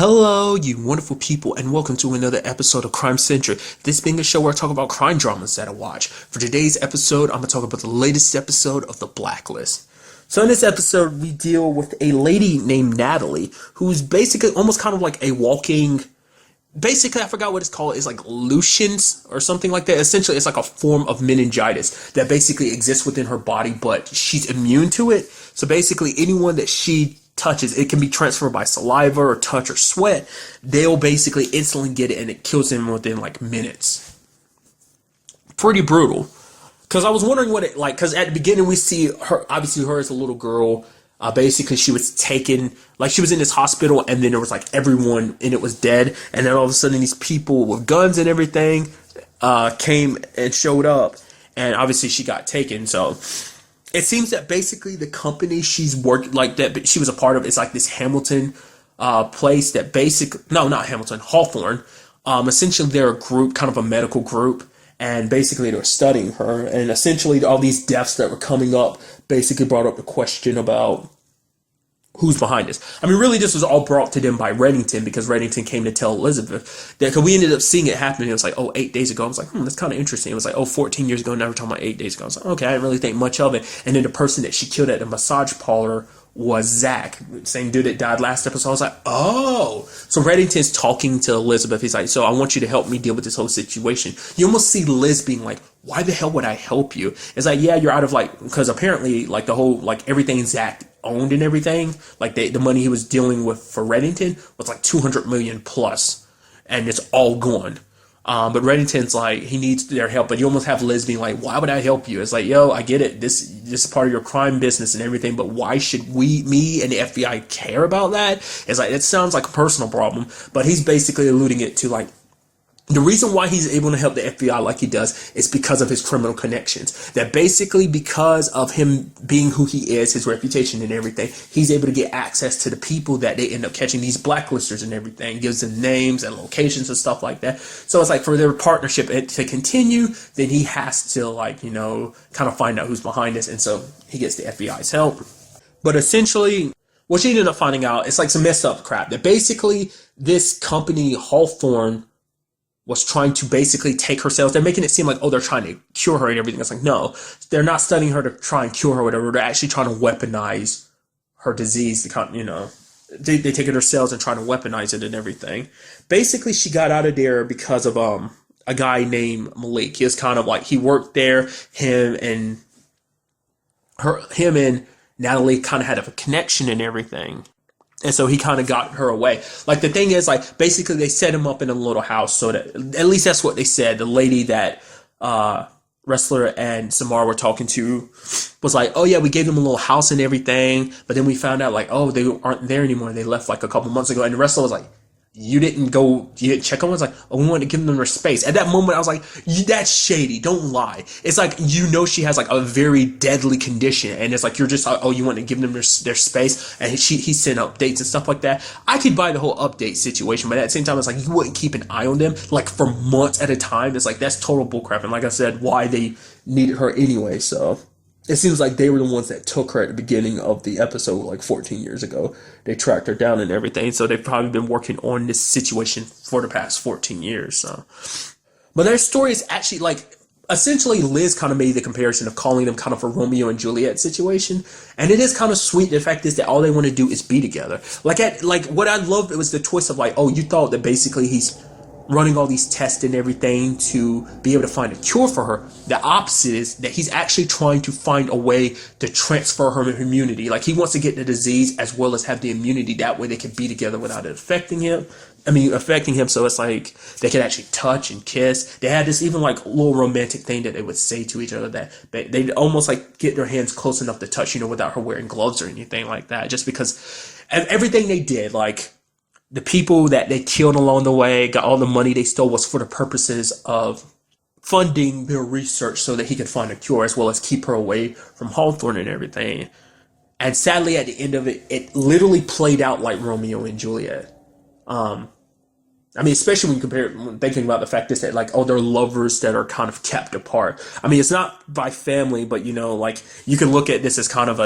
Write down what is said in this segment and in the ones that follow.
Hello, you wonderful people, and welcome to another episode of Crime Centric. This being a show where I talk about crime dramas that I watch. For today's episode, I'm going to talk about the latest episode of The Blacklist. So in this episode, we deal with a lady named Natalie, who's basically almost kind of like a walking... Basically, I forgot what it's called. It's like Lucian's or something like that. Essentially, it's like a form of meningitis that basically exists within her body, but she's immune to it. So basically, anyone that she touches, it can be transferred by saliva or touch or sweat. They'll basically instantly get it, and it kills them within like minutes. Pretty brutal. Because I was wondering what it like. Because at the beginning, we see her, obviously, her as a little girl. Basically, she was taken, like she was in this hospital, and then there was like everyone in it was dead, and then all of a sudden these people with guns and everything came and showed up, and obviously she got taken. So it seems that basically the company she's worked like that she was a part of is like this Hamilton place that not Hamilton, Hawthorne. Essentially, they're a group, kind of a medical group. And basically, they were studying her. And essentially, all these deaths that were coming up basically brought up the question about who's behind this. I mean, really, this was all brought to them by Reddington, because Reddington came to tell Elizabeth that, because we ended up seeing it happen. It was like, 8 days ago. I was like, that's kind of interesting. It was like, 14 years ago. Now we're talking about 8 days ago. I was like, okay, I didn't really think much of it. And then the person that she killed at the massage parlor was Zach, same dude that died last episode. I was like, oh. So Reddington's talking to Elizabeth. He's like, so I want you to help me deal with this whole situation. You almost see Liz being like, why the hell would I help you? It's like, yeah, you're out of like, because apparently like the whole, like everything Zach owned and everything, like the money he was dealing with for Reddington was like 200 million plus, and it's all gone. But Reddington's like, he needs their help, but you almost have Liz being like, why would I help you? It's like, yo, I get it. This is part of your crime business and everything, but why should me and the FBI care about that? It's like, it sounds like a personal problem, but he's basically alluding it to like, the reason why he's able to help the FBI like he does is because of his criminal connections. That basically because of him being who he is, his reputation and everything, he's able to get access to the people that they end up catching, these blacklisters and everything, gives them names and locations and stuff like that. So it's like for their partnership to continue, then he has to like, kind of find out who's behind this. And so he gets the FBI's help. But essentially, what she ended up finding out, it's like some messed up crap. That basically this company, Hawthorne, was trying to basically take her cells. They're making it seem like, they're trying to cure her and everything. It's like, no, they're not studying her to try and cure her or whatever. They're actually trying to weaponize her disease. They take her cells and try to weaponize it and everything. Basically, she got out of there because of a guy named Malik. He was kind of like, he worked there. Him and Natalie kind of had a connection and everything. And so he kind of got her away. Like, the thing is, like, basically they set him up in a little house so that, at least that's what they said. The lady that Wrestler and Samar were talking to was like, oh yeah, we gave them a little house and everything. But then we found out like, they aren't there anymore. They left like a couple months ago. And the Wrestler was like, you didn't check on them? I was like, we wanted to give them their space. At that moment, I was like, that's shady. Don't lie. It's like, she has like a very deadly condition. And it's like, you're just, you want to give them their space. And he sent updates and stuff like that. I could buy the whole update situation. But at the same time, it's like, you wouldn't keep an eye on them like for months at a time. It's like, that's total bullcrap. And like I said, why they needed her anyway. So it seems like they were the ones that took her at the beginning of the episode, like 14 years ago. They tracked her down and everything. So they've probably been working on this situation for the past 14 years. So, but their story is actually like, essentially Liz kind of made the comparison of calling them kind of a Romeo and Juliet situation. And it is kind of sweet. The fact is that all they want to do is be together. Like what I loved, it was the twist of like, you thought that basically he's running all these tests and everything to be able to find a cure for her. The opposite is that he's actually trying to find a way to transfer her immunity. Like, he wants to get the disease as well as have the immunity. That way they can be together without it affecting him. So it's like they could actually touch and kiss. They had this even like little romantic thing that they would say to each other, that they'd almost like get their hands close enough to touch, without her wearing gloves or anything like that. Just because everything they did, like, the people that they killed along the way, got all the money they stole, was for the purposes of funding their research so that he could find a cure, as well as keep her away from Hawthorne and everything. And sadly, at the end of it, it literally played out like Romeo and Juliet. Especially when thinking about the fact is that like, they're lovers that are kind of kept apart. It's not by family, but like, you can look at this as kind of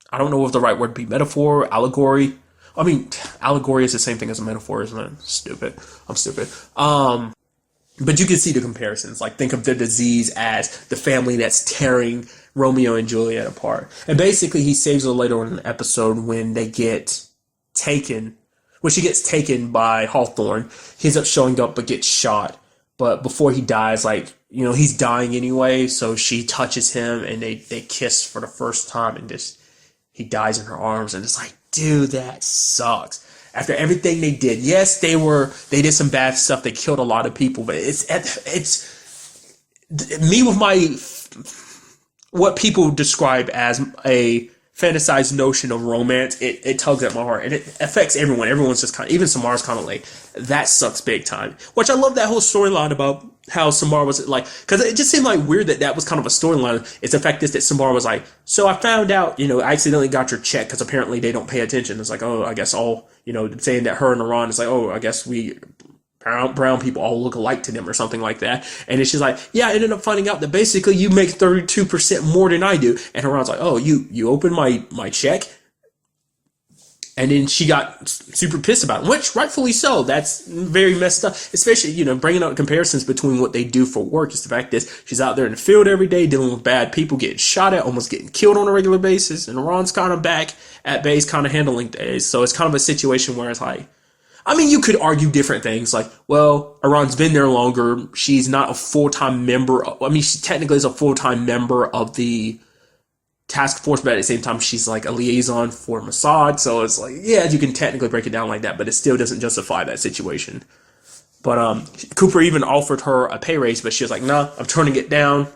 I don't know if the right word would be metaphor, allegory. I mean, allegory is the same thing as a metaphor, isn't it? Stupid. I'm stupid. But you can see the comparisons. Like, think of the disease as the family that's tearing Romeo and Juliet apart. And basically, he saves her later on in the episode when they get taken. When she gets taken by Hawthorne, he ends up showing up but gets shot. But before he dies, like, you know, he's dying anyway. So she touches him and they kiss for the first time and just, he dies in her arms. And it's like, dude, that sucks. After everything they did, yes, they did some bad stuff. They killed a lot of people, but it's me with my, what people describe as a fantasized notion of romance. It tugs at my heart and it affects everyone. Everyone's just kind of, even Samara's kind of like, that sucks big time. Which I love that whole storyline about how Samara was like, because it just seemed like weird that was kind of a storyline. It's the fact is that Samara was like, so I found out, you know, I accidentally got your check because apparently they don't pay attention. It's like, oh, I guess all, you know, saying that her and Iran is like, oh, I guess we brown people all look alike to them or something like that. And it's just like, yeah, I ended up finding out that basically you make 32% more than I do. And Iran's like, oh, you opened my check? And then she got super pissed about it, which rightfully so. That's very messed up, especially, you know, bringing up comparisons between what they do for work. Is the fact that she's out there in the field every day dealing with bad people, getting shot at, almost getting killed on a regular basis. And Iran's kind of back at base, kind of handling things. So it's kind of a situation where it's like, I mean, you could argue different things like, well, Iran's been there longer. She's not a full-time member. I mean, she technically is a full-time member of the task force, but at the same time, she's like a liaison for Mossad. So it's like, yeah, you can technically break it down like that, but it still doesn't justify that situation. But Cooper even offered her a pay raise, but she was like, nah, I'm turning it down.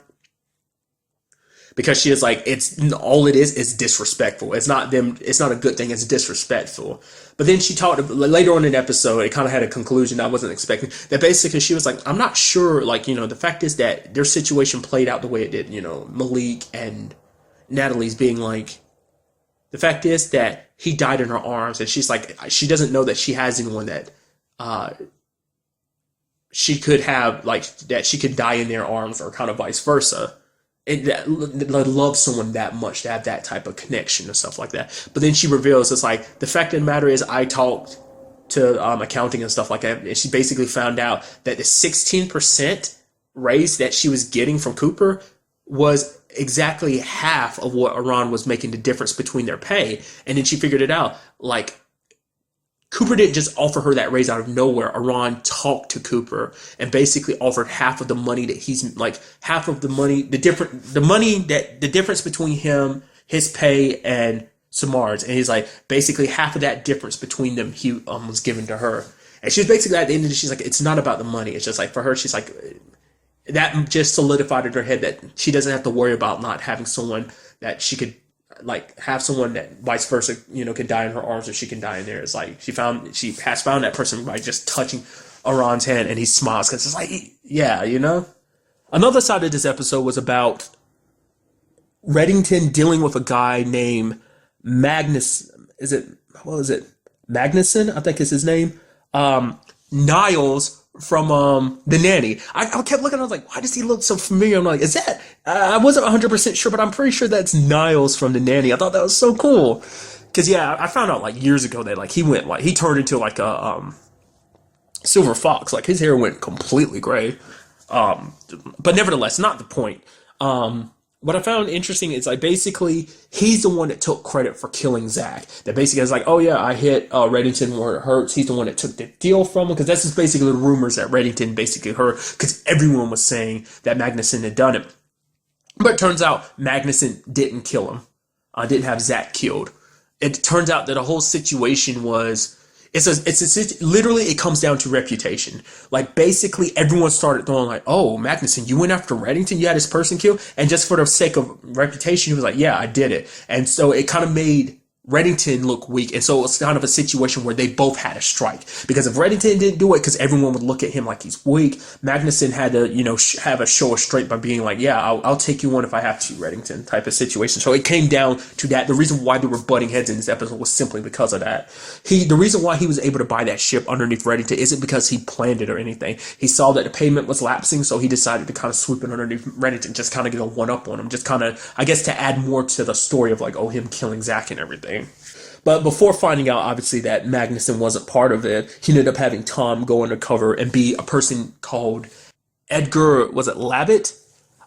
Because she is like, it's all it is disrespectful. It's not a good thing, it's disrespectful. But then she talked later on in the episode, it kind of had a conclusion I wasn't expecting. That basically she was like, I'm not sure, like, you know, the fact is that their situation played out the way it did, you know, Malik and Natalie's being like, the fact is that he died in her arms, and she's like, she doesn't know that she has anyone that she could have, like, that she could die in their arms, or kind of vice versa. And that love someone that much to have that type of connection and stuff like that. But then she reveals, it's like, the fact of the matter is I talked to accounting and stuff like that, and she basically found out that the 16% raise that she was getting from Cooper was exactly half of what Iran was making the difference between their pay. And then she figured it out. Like, Cooper didn't just offer her that raise out of nowhere. Iran talked to Cooper and basically offered half of the money that he's like, half of the money, the difference between him, his pay, and Samar's. And he's like, basically half of that difference between them, he was given to her. And she was basically at the end of it, she's like, it's not about the money. It's just like, for her, she's like, that just solidified in her head that she doesn't have to worry about not having someone that she could, like, have someone that vice versa, you know, could die in her arms, or she can die in there. It's like she has found that person by just touching Iran's hand, and he smiles because it's like, yeah, you know. Another side of this episode was about Reddington dealing with a guy named Magnus. Magnuson? I think is his name. Niles from The Nanny. I kept looking, I was like, why does he look so familiar? I'm like, is that, I wasn't 100% sure, but I'm pretty sure that's Niles from The Nanny. I thought that was so cool. Because, yeah, I found out, like, years ago that, like, he turned into, like, a silver fox. Like, his hair went completely gray. But nevertheless, not the point. What I found interesting is, like, basically, he's the one that took credit for killing Zach. That basically is like, oh yeah, I hit Reddington where it hurts. He's the one that took the deal from him, because that's just basically the rumors that Reddington basically heard, because everyone was saying that Magnuson had done it. But it turns out Magnuson didn't kill him. Didn't have Zach killed. It turns out that the whole situation was, literally it comes down to reputation. Like, basically everyone started throwing like, oh, Magnuson, you went after Reddington, you had his person killed, and just for the sake of reputation, he was like, yeah, I did it. And so it kind of made Reddington look weak, and so it was kind of a situation where they both had a strike, because if Reddington didn't do it, because everyone would look at him like he's weak, Magnuson had to, you know, have a show of strength by being like, yeah, I'll take you on if I have to, Reddington, type of situation. So it came down to that. The reason why they were butting heads in this episode was simply because of that. The reason why he was able to buy that ship underneath Reddington isn't because he planned it or anything. He saw that the payment was lapsing, so he decided to kind of swoop it underneath Reddington, just kind of get a one-up on him, just kind of, I guess, to add more to the story of like, oh, him killing Zach and everything. But before finding out, obviously, that Magnuson wasn't part of it, he ended up having Tom go undercover and be a person called Edgar, was it Labbit?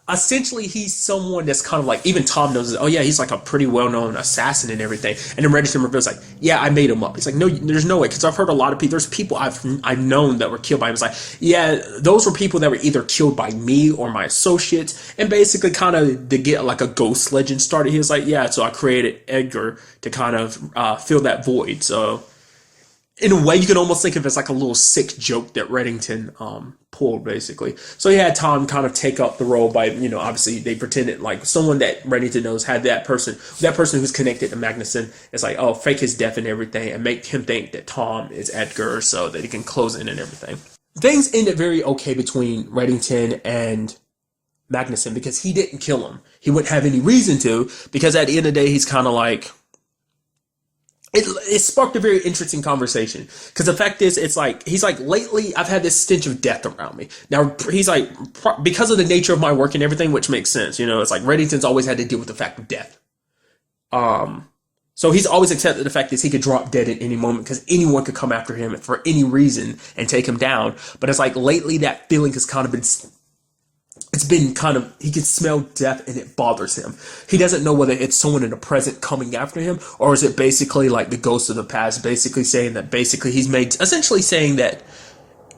Essentially, he's someone that's kind of like, even Tom knows it. Oh yeah, he's like a pretty well-known assassin and everything. And then Reddington reveals like, yeah, I made him up. He's like, no, there's no way, because I've heard a lot of people. There's people I've known that were killed by him. It's like, yeah, those were people that were either killed by me or my associates, and basically kind of to get like a ghost legend started. He was like, yeah, so I created Edgar to kind of fill that void. So in a way, you can almost think of it as like a little sick joke that Reddington pulled, basically. So he had Tom kind of take up the role by, obviously they pretended like someone that Reddington knows had that person who's connected to Magnuson is like, oh, fake his death and everything and make him think that Tom is Edgar so that he can close in and everything. Things ended very okay between Reddington and Magnuson because he didn't kill him. He wouldn't have any reason to, because at the end of the day, he's kind of like, it sparked a very interesting conversation because the fact is, it's like, he's like, lately I've had this stench of death around me. Now he's like, because of the nature of my work and everything, which makes sense, it's like Reddington's always had to deal with the fact of death. So he's always accepted the fact that he could drop dead at any moment because anyone could come after him for any reason and take him down. But it's like lately that feeling has kind of been, he can smell death and it bothers him. He doesn't know whether it's someone in the present coming after him, or is it basically like the ghost of the past, basically saying that essentially saying that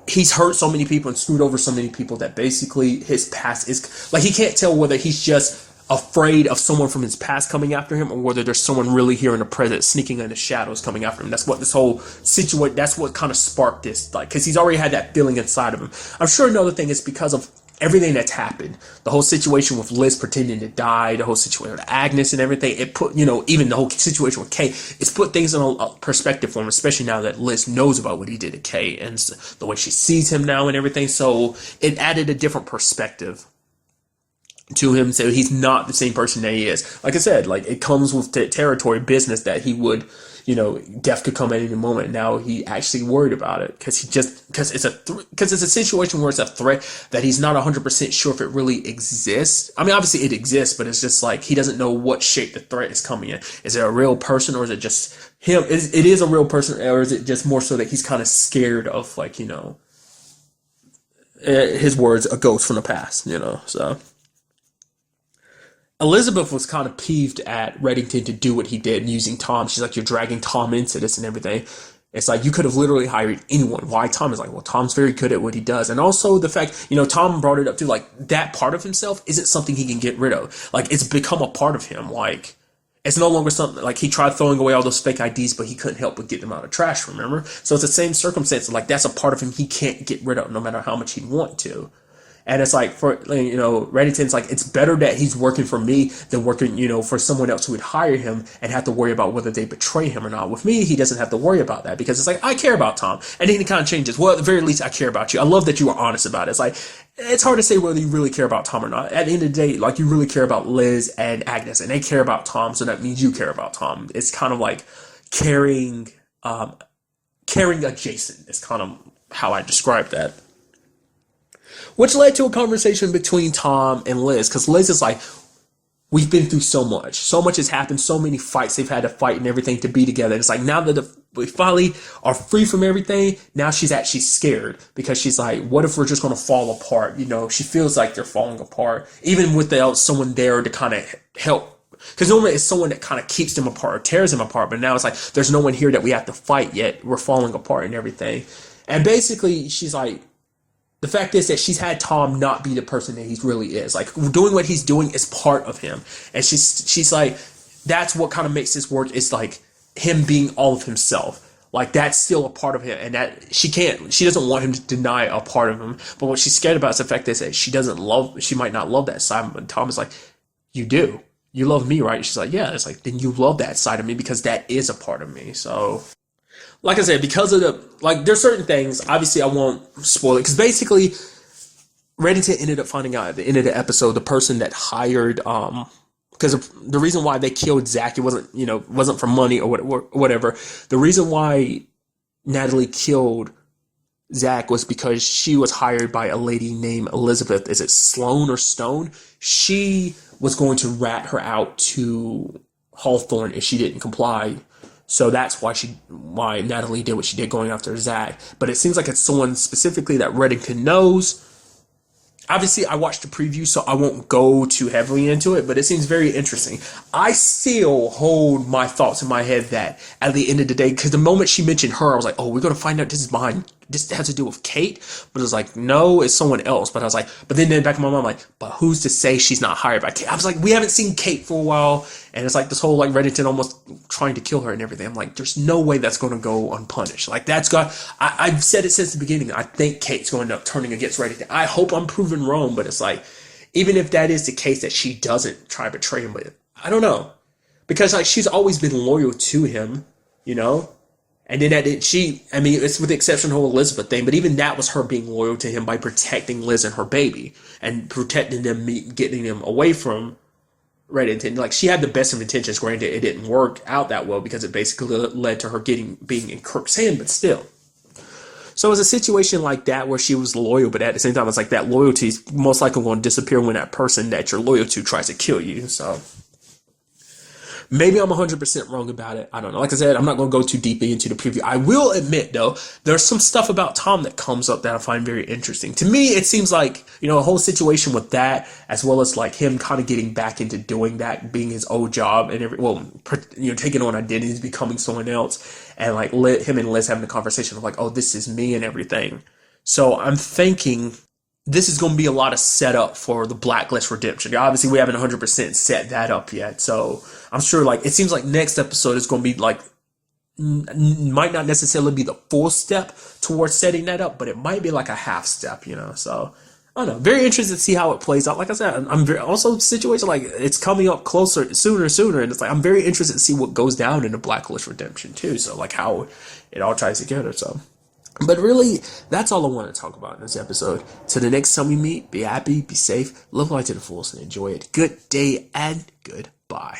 he's hurt so many people and screwed over so many people that basically his past is like, he can't tell whether he's just afraid of someone from his past coming after him or whether there's someone really here in the present sneaking in the shadows coming after him. That's what this whole situation, that's what kind of sparked this, like, because he's already had that feeling inside of him. I'm sure another thing is because of everything that's happened, the whole situation with Liz pretending to die, the whole situation with Agnes and everything, it put, even the whole situation with Kay, it's put things in a perspective for him, especially now that Liz knows about what he did to Kay and the way she sees him now and everything. So it added a different perspective to him, so he's not the same person that he is. Like I said, like, it comes with territory business that he would, death could come at any moment. Now he actually worried about it because it's a situation where it's a threat that he's not 100% sure if it really exists. I mean, obviously it exists, but it's just like he doesn't know what shape the threat is coming in. Is it a real person, or is it just him? It is a real person, or is it just more so that he's kind of scared of, like, his words, a ghost from the past, so. Elizabeth was kind of peeved at Reddington to do what he did using Tom. She's like, you're dragging Tom into this and everything. It's like, you could have literally hired anyone. Why Tom? Is like, well, Tom's very good at what he does. And also the fact, Tom brought it up too, like, that part of himself isn't something he can get rid of. Like, it's become a part of him. Like, it's no longer something, like, he tried throwing away all those fake IDs, but he couldn't help but get them out of trash, remember? So it's the same circumstance. Like, that's a part of him he can't get rid of no matter how much he'd want to. And it's like, for, Reddington's like, it's better that he's working for me than working, for someone else who would hire him and have to worry about whether they betray him or not. With me, he doesn't have to worry about that because it's like, I care about Tom. And then he kind of changes. Well, at the very least, I care about you. I love that you were honest about it. It's like, it's hard to say whether you really care about Tom or not. At the end of the day, like, you really care about Liz and Agnes, and they care about Tom, so that means you care about Tom. It's kind of like caring adjacent is kind of how I describe that. Which led to a conversation between Tom and Liz, because Liz is like, we've been through so much. So much has happened, so many fights they've had to fight and everything to be together. It's like, now that we finally are free from everything, now she's actually scared because she's like, what if we're just going to fall apart? She feels like they're falling apart, even without someone there to kind of help. Because normally it's someone that kind of keeps them apart or tears them apart. But now it's like, there's no one here that we have to fight yet. We're falling apart and everything. And basically, she's like, the fact is that she's had Tom not be the person that he really is. Like, doing what he's doing is part of him. And she's like, that's what kind of makes this work. It's like him being all of himself. Like, that's still a part of him. And that she doesn't want him to deny a part of him. But what she's scared about is the fact is that she might not love that side. But Tom is like, you do. You love me, right? She's like, yeah. It's like, then you love that side of me because that is a part of me. So, like I said, because of there's certain things, obviously I won't spoil it, because basically Reddington ended up finding out at the end of the episode the person that hired, because the reason why they killed Zach, it wasn't for money or whatever. The reason why Natalie killed Zach was because she was hired by a lady named Elizabeth. Is it Sloan or Stone? She was going to rat her out to Hawthorne if she didn't comply So that's why Natalie did what she did going after Zach. But it seems like it's someone specifically that Reddington knows. Obviously, I watched the preview, so I won't go too heavily into it, but it seems very interesting. I still hold my thoughts in my head that at the end of the day, because the moment she mentioned her, I was like, oh, we're going to find out this has to do with Kate. But it was like, no, it's someone else. But I was like, but then in the back of my mind, I'm like, but who's to say she's not hired by Kate? I was like, we haven't seen Kate for a while. And it's like this whole like Reddington almost trying to kill her and everything. I'm like, there's no way that's going to go unpunished. Like I've said it since the beginning. I think Kate's going to end up turning against Reddington. I hope I'm proven wrong, but it's like, even if that is the case that she doesn't try to betray him, but I don't know. Because like she's always been loyal to him, you know? And then it's with the exception of the whole Elizabeth thing, but even that was her being loyal to him by protecting Liz and her baby and protecting them, getting them away from Reddington. Like she had the best of intentions. Granted, it didn't work out that well because it basically led to her being in Kirk's hand, but still. So it's a situation like that where she was loyal, but at the same time, it's like that loyalty is most likely going to disappear when that person that you're loyal to tries to kill you. So maybe I'm 100% wrong about it. I don't know. Like I said, I'm not going to go too deeply into the preview. I will admit, though, there's some stuff about Tom that comes up that I find very interesting. To me, it seems like, you know, a whole situation with that, as well as like him kind of getting back into doing that, being his old job and taking on identities, becoming someone else, and like him and Liz having a conversation of like, oh, this is me and everything. So I'm thinking this is going to be a lot of setup for the Blacklist redemption. Obviously, we haven't 100% set that up yet. So I'm sure like it seems like next episode is going to be like might not necessarily be the full step towards setting that up, but it might be like a half step, you know. So I don't know. Very interested to see how it plays out. Like I said, I'm very, also situation like it's coming up closer sooner, and it's like I'm very interested to see what goes down in the Blacklist redemption too. So like how it all ties together. So. But really, that's all I want to talk about in this episode. Till the next time we meet, be happy, be safe, live life to the fullest, and enjoy it. Good day and goodbye.